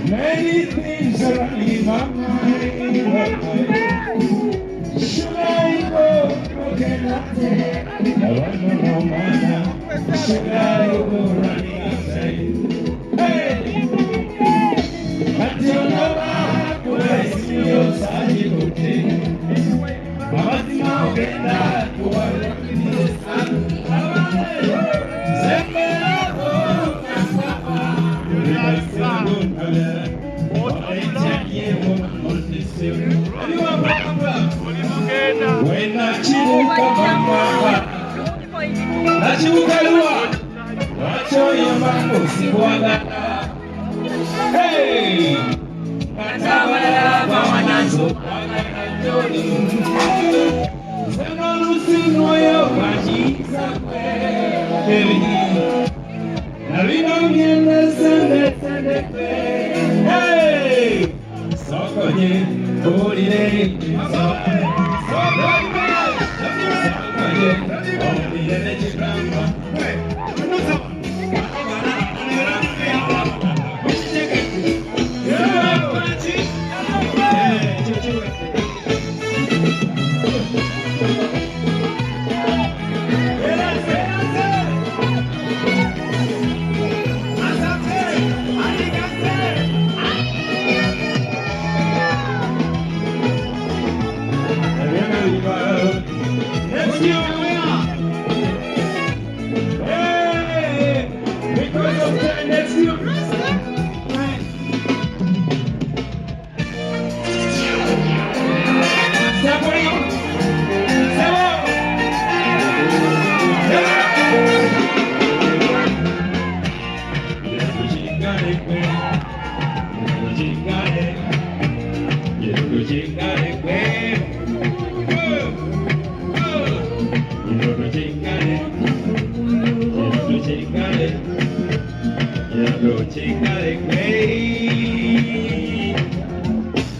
Many things are in my mind. Should I go broken hearted? I don't know now. Should I go running outside? Hey! Until no one could see your side, you could take. Mama, now get that. You are looking in the sun.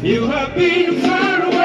You have been far away.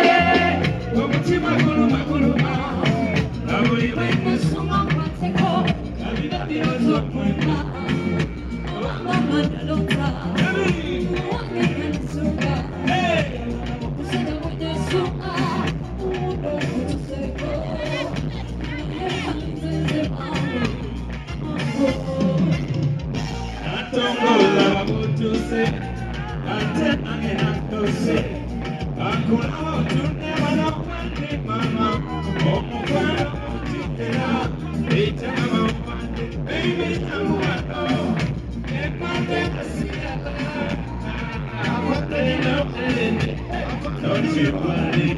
Don't you worry,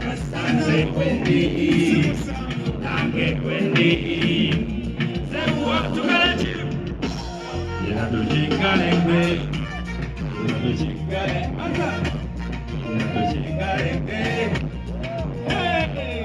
I say Wendy, I get Wendy. Say what to get you? You have to check out and pay. You have to check out and pay. You have to check out and pay. Hey!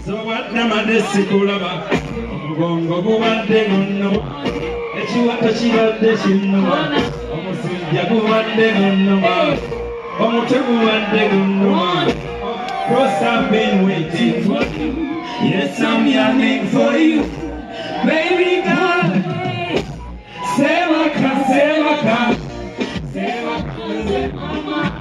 So what Namadesigulaba, Gongo Guande Gunno, Echuata de Shinua, Omosia Guande Gunno, Omotaguande Gunno. Cause I've been waiting for you. Yes, I'm yearning for you. Baby girl, Sevaka, Sevaka, Sevaka, Sevaka.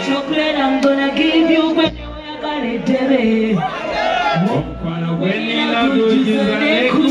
Chocolate, I'm gonna give you when you got it, baby. When you love you,